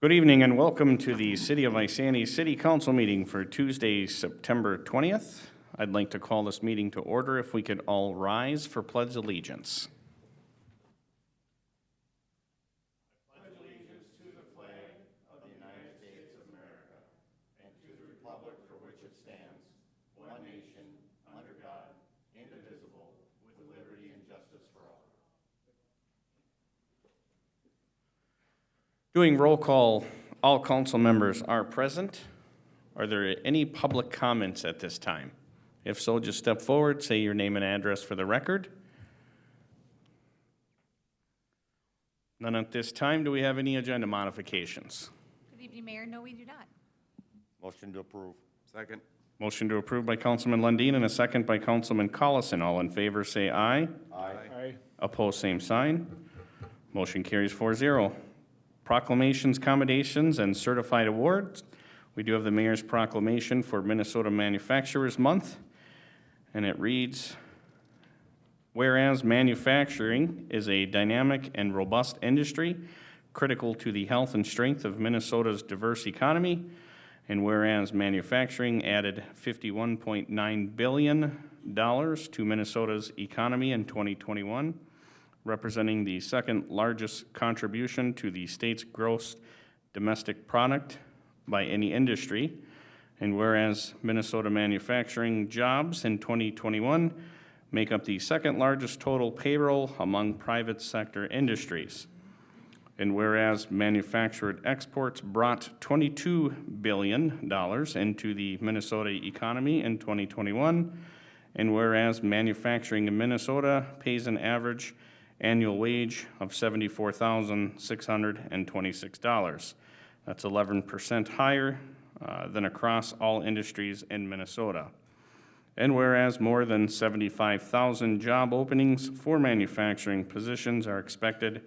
Good evening and welcome to the City of Isani City Council meeting for Tuesday, September 20th. I'd like to call this meeting to order if we could all rise for pledge allegiance. Doing roll call, all council members are present. Are there any public comments at this time? If so, just step forward, say your name and address for the record. None at this time. Do we have any agenda modifications? Good evening, Mayor. No, we do not. Motion to approve. Second. Motion to approve by Councilman Lundin and a second by Councilman Collison. All in favor say aye. Aye. Opposed, same sign. Motion carries 4-0. Proclamations, commendations, and certified awards. We do have the mayor's proclamation for Minnesota Manufacturers Month, and it reads, whereas manufacturing is a dynamic and robust industry critical to the health and strength of Minnesota's diverse economy, and whereas manufacturing added $51.9 billion to Minnesota's economy in 2021, representing the second largest contribution to the state's gross domestic product by any industry. And whereas Minnesota manufacturing jobs in 2021 make up the second largest total payroll among private sector industries. And whereas manufactured exports brought $22 billion into the Minnesota economy in 2021. And whereas manufacturing in Minnesota pays an average annual wage of $74,626. That's 11% higher than across all industries in Minnesota. And whereas more than 75,000 job openings for manufacturing positions are expected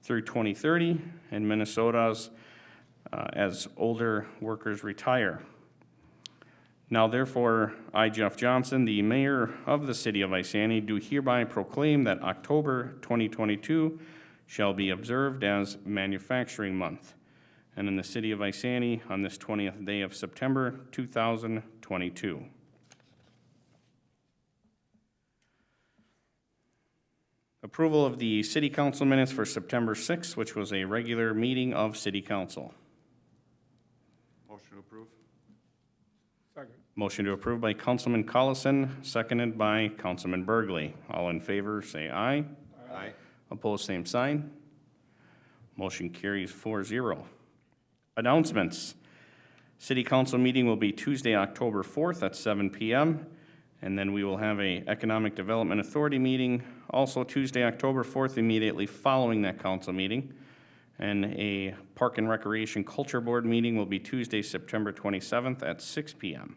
through 2030 in Minnesota's as older workers retire. Now therefore, I, Jeff Johnson, the mayor of the city of Isani, do hereby proclaim that October 2022 shall be observed as Manufacturing Month, and in the city of Isani on this 20th day of September 2022. Approval of the city council minutes for September 6th, which was a regular meeting of city council. Motion to approve. Second. Motion to approve by Councilman Collison, seconded by Councilman Burgley. All in favor, say aye. Aye. Opposed, same sign. Motion carries 4-0. Announcements. City Council meeting will be Tuesday, October 4th at 7 p.m. And then we will have a Economic Development Authority meeting also Tuesday, October 4th, immediately following that council meeting. And a Park and Recreation Culture Board meeting will be Tuesday, September 27th at 6 p.m.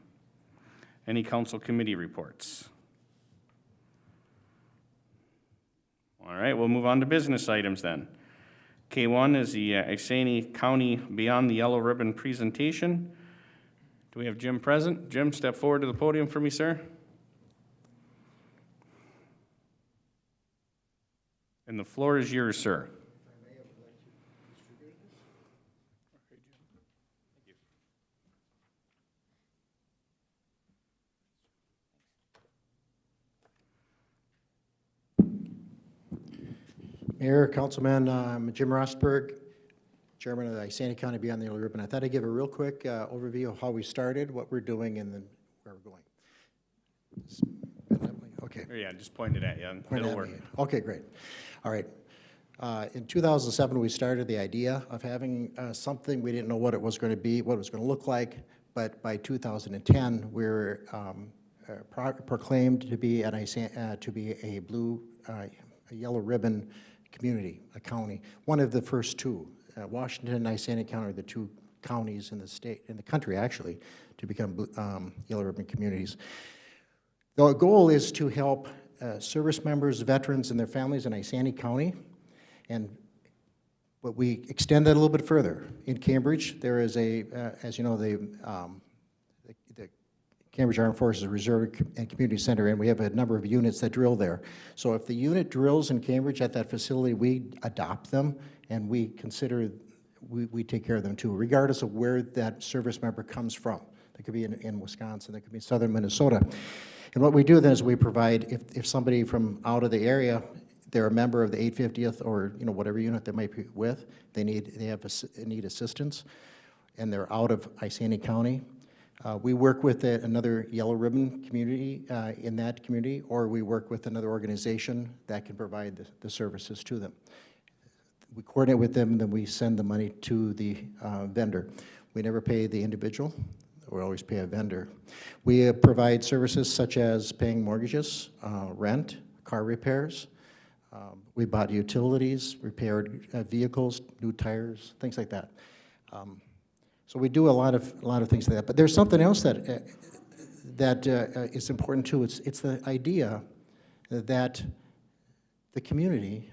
Any council committee reports? All right, we'll move on to business items then. K1 is the Isani County Beyond the Yellow Ribbon presentation. Do we have Jim present? Jim, step forward to the podium for me, sir. And the floor is yours, sir. Mayor, Councilman, I'm Jim Rosberg, Chairman of the Isani County Beyond the Yellow Ribbon. I thought I'd give a real quick overview of how we started, what we're doing, and then where we're going. Okay. Yeah, just point it at you. Point It'll at work. me. Okay, great. All right. In 2007, we started the idea of having something. We didn't know what it was going to be, what it was going to look like, but by 2010, we were proclaimed to be an to be a blue, a yellow ribbon community, a county. One of the first two. Washington and Isani County are the two counties in the state, in the country actually, to become yellow ribbon communities. The goal is to help service members, veterans, and their families in Isani County. But we extend that a little bit further. In Cambridge, there is a, as you know, the Cambridge Armed Forces Reserve and Community Center, and we have a number of units that drill there. So if the unit drills in Cambridge at that facility, we adopt them, and we consider we take care of them too, regardless of where that service member comes from. They could be in Wisconsin, they could be in southern Minnesota. And what we do then is we provide, if somebody from out of the area, they're a member of the 850th or, you know, whatever unit they might be with, they need assistance, and they're out of Iceni County. We work with another Yellow Ribbon community in that community, or we work with another organization that can provide the services to them. We coordinate with them, and then we send the money to the vendor. We never pay the individual. We always pay a vendor. We provide services such as paying mortgages, rent, car repairs. We bought utilities, repaired vehicles, new tires, things like that. So we do a lot of things like that. But there's something else that is important too. It's the idea that the community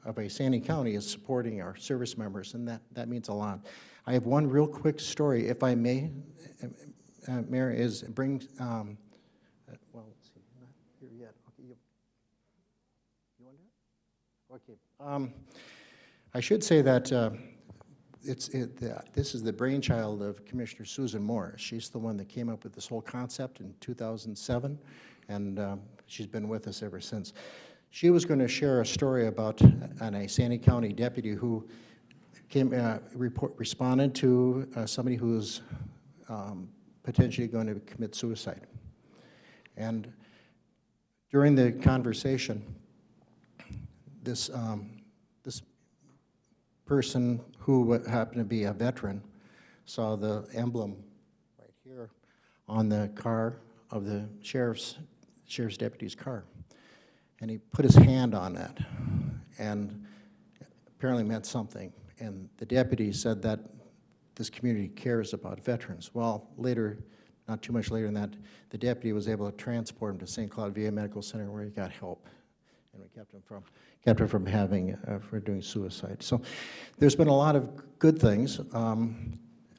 of Iceni County is supporting our service members, and that means a lot. I have one real quick story, if I may, Mayor, is bring, well, let's see, not here yet. Okay, you want to do it? Okay. I should say that this is the brainchild of Commissioner Susan Morris. She's the one that came up with this whole concept in 2007, and she's been with us ever since. She was going to share a story about an Iceni County deputy who responded to somebody who was potentially going to commit suicide. And during the conversation, this person who happened to be a veteran saw the emblem right here on the car of the sheriff's deputy's car. And he put his hand on that, and apparently meant something. And the deputy said that this community cares about veterans. Well, later, not too much later than that, the deputy was able to transport him to St. Cloud VA Medical Center where he got help. And we kept him from having, for doing suicide. So there's been a lot of good things. A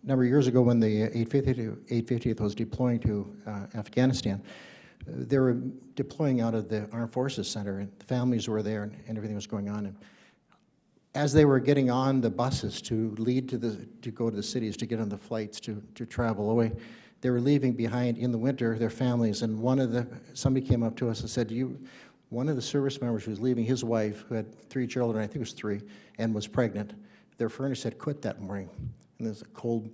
number of years ago when the 850th was deploying to Afghanistan, they were deploying out of the Armed Forces Center, and the families were there, and everything was going on. And as they were getting on the buses to go to the cities, to get on the flights to travel away, they were leaving behind in the winter their families. And somebody came up to us and said, one of the service members who was leaving, his wife, who had 3 children, I think it was 3, and was pregnant, their furnace had quit that morning. And it was a cold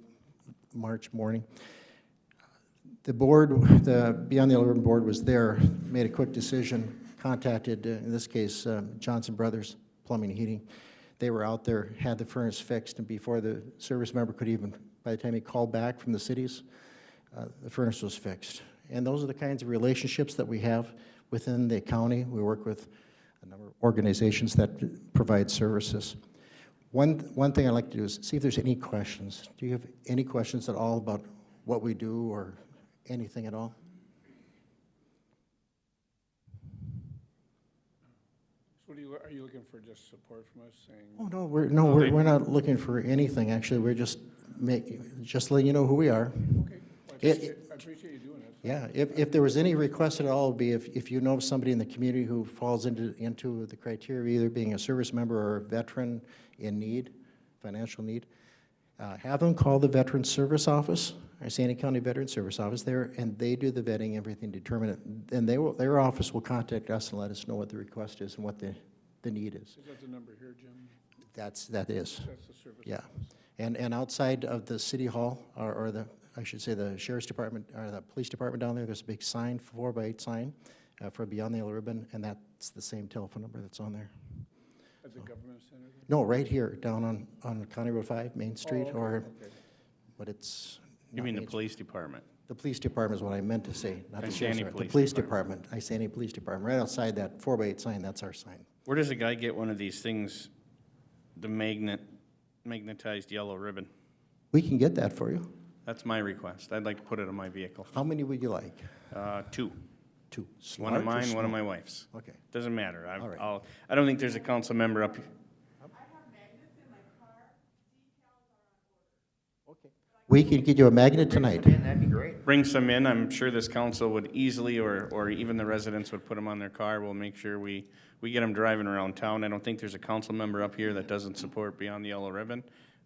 March morning. The board, the Beyond the Yellow Ribbon board was there, made a quick decision, contacted, in this case, Johnson Brothers Plumbing and Heating. They were out there, had the furnace fixed, and before the service member could even, by the time he called back from the cities, the furnace was fixed. And those are the kinds of relationships that we have within the county. We work with a number of organizations that provide services. One thing I'd like to do is see if there's any questions. Do you have any questions at all about what we do or anything at all? So are you looking for just support from us saying? Oh, no, we're not looking for anything, actually. We're just letting you know who we are. Okay, well, I appreciate you doing it. Yeah, if there was any request at all, it would be if you know somebody in the community who falls into the criteria of either being a service member or a veteran in need, financial need, have them call the Veteran Service Office, our Iceni County Veteran Service Office there, and they do the vetting, everything, determine it. And their office will contact us and let us know what the request is and what the need is. Is that the number here, Jim? That is. That's the service. Yeah. And outside of the city hall, or I should say the sheriff's department, or the police department down there's a big sign, 4x8 sign for Beyond the Yellow Ribbon, and that's the same telephone number that's on there. At the government center then? No, right here, down on County Road 5, Main Street, Okay. but it's. You not mean the Main Street. police department? The police department is what I meant to say, not the Iceni sheriff's department. Police The police department, Iceni Police Department, right outside that 4x8 sign, that's our sign. Where does a guy get one of these things, the magnetized yellow ribbon? We can get that for you. That's my request. I'd like to put it on my vehicle. How many would you like? 2. 2. One of Large or mine, one of small? my wife's. Okay. Doesn't matter. All right. I don't think there's a council member up here. We can get you a magnet tonight. That'd be great. Bring some in. I'm sure this council would easily, or even the residents would put them on their car. We'll make sure we get them driving around town. I don't think there's a council member up here that doesn't support Beyond the Yellow Ribbon.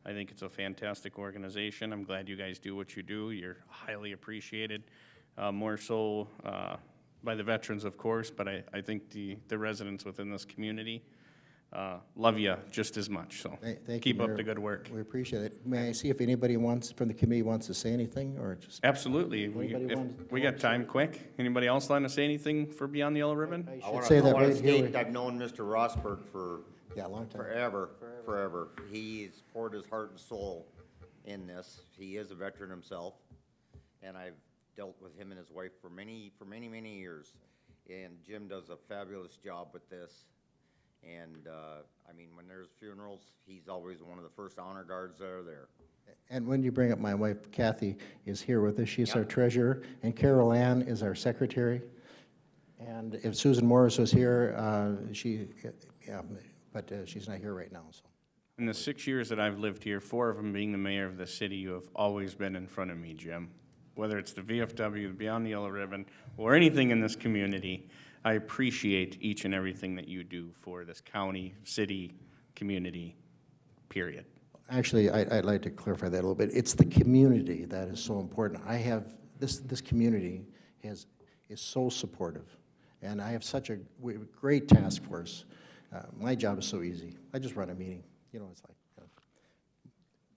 I think it's a fantastic organization. I'm glad you guys do what you do. You're highly appreciated, more so by the veterans, of course, but I think the residents within this community love you just as much, so Thank you, keep up Mayor. the good work. We appreciate it. May I see if anybody from the committee wants to say anything, or just? Absolutely. Anybody If want- we got time, quick. Anybody else want to say anything for Beyond the Yellow Ribbon? I I should want say to that right here. state, I've known Mr. Rosberg for Yeah, a long time. forever. He's poured his heart and soul in this. He is a veteran himself, and I've dealt with him and his wife for many years. And Jim does a fabulous job with this. And, I mean, when there's funerals, he's always one of the first honor guards that are there. And when you bring up my wife, Kathy is here with us. She's our treasurer, and Carol Ann is our secretary. And if Susan Morris was here, but she's not here right now, so. In the 6 years that I've lived here, 4 of them being the mayor of the city, you have always been in front of me, Jim. Whether it's the VFW, the Beyond the Yellow Ribbon, or anything in this community, I appreciate each and everything that you do for this county, city, community, period. Actually, I'd like to clarify that a little bit. It's the community that is so important. I have, this community is so supportive, and I have such a great task force. My job is so easy. I just run a meeting, you know, it's like,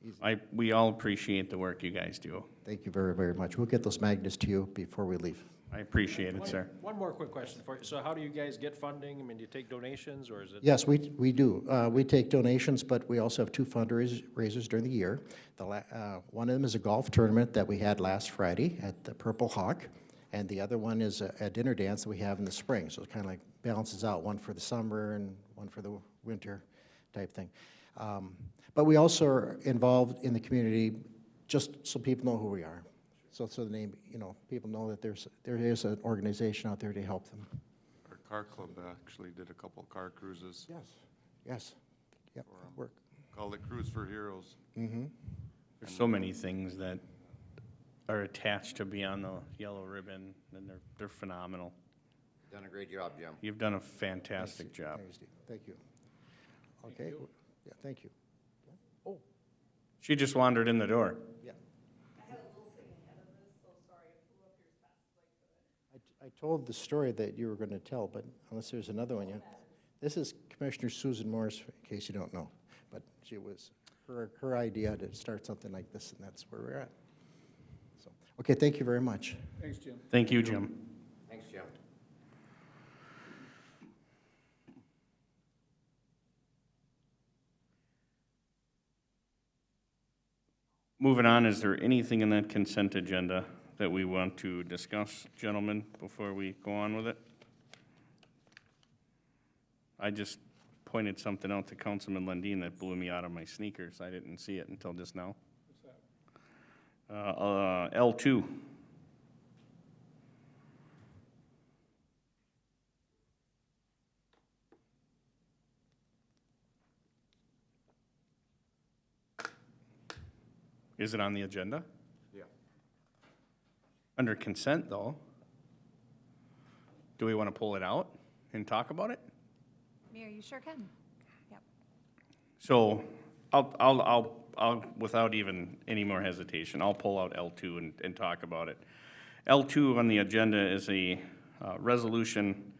easy. We all appreciate the work you guys do. Thank you very, very much. We'll get those magnets to you before we leave. I appreciate it, sir. One more quick question for you. So how do you guys get funding? I mean, do you take donations, or is it? Yes, we do. We take donations, but we also have 2 fundraisers during the year. One of them is a golf tournament that we had last Friday at the Purple Hawk, and the other one is a dinner dance that we have in the spring. So it kind of like balances out, one for the summer and one for the winter type thing. But we also are involved in the community just so people know who we are. So the name, you know, people know that there is an organization out there to help them. Our car club actually did a couple car cruises. Yes, yep, work. Called it Cruise for Heroes. There's so many things that are attached to Beyond the Yellow Ribbon, and they're phenomenal. Done a great job, Jim. You've done a fantastic job. Thanks, Steve. Thank you. Okay, yeah, thank you. She just wandered in the door. Yeah. I told the story that you were going to tell, but unless there's another one yet. This is Commissioner Susan Morris, in case you don't know. But she was, her idea to start something like this, and that's where we're at. So, okay, thank you very much. Thanks, Jim. Thank you, Jim. Thanks, Jim. Moving on, is there anything in that consent agenda that we want to discuss, gentlemen, before we go on with it? I just pointed something out to Councilman Lundin that blew me out of my sneakers. I didn't see it until just now. L2. Is it on the agenda? Yeah. Under consent, though. Do we want to pull it out and talk about it? Mayor, you sure can. Yep. So I'll, without even any more hesitation, I'll pull out L2 and talk about it. L2 on the agenda is a resolution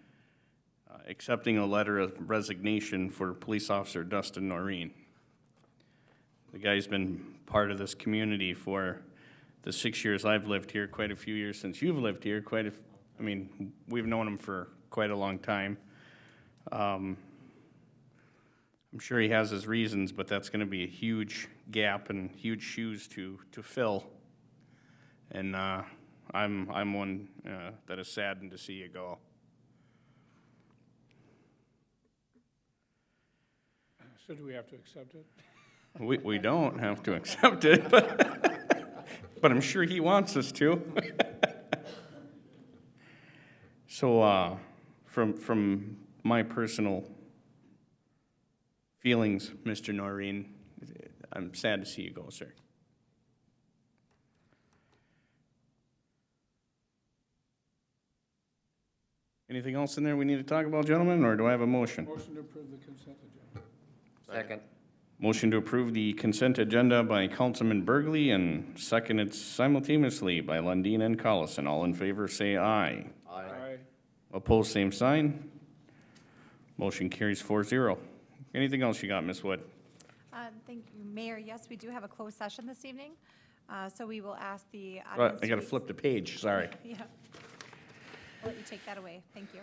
accepting a letter of resignation for police officer Dustin Noreen. The guy's been part of this community for the 6 years I've lived here, quite a few years since you've lived here, I mean, we've known him for quite a long time. I'm sure he has his reasons, but that's gonna be a huge gap and huge shoes to fill. And, I'm one, that is saddened to see you go. So do we have to accept it? We don't have to accept it, but I'm sure he wants us to. So, from my personal feelings, Mr. Noreen, I'm sad to see you go, sir. Anything else in there we need to talk about, gentlemen, or do I have a motion? Motion to approve the consent agenda. Second. Motion to approve the consent agenda by Councilman Burgley and seconded simultaneously by Lundin and Collison. All in favor, say aye. Aye. Opposed, same sign. Motion carries 4-0. Anything else you got, Ms. Wood? Thank you, Mayor. Yes, we do have a closed session this evening, so we will ask the audience. I gotta flip the page, sorry. Yeah. I'll let you take that away. Thank you.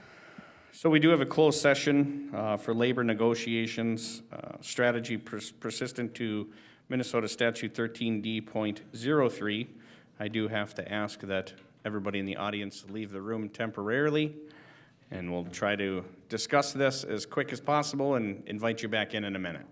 So we do have a closed session for labor negotiations, strategy persistent to Minnesota Statute 13D.03. I do have to ask that everybody in the audience leave the room temporarily, and we'll try to discuss this as quick as possible and invite you back in a minute.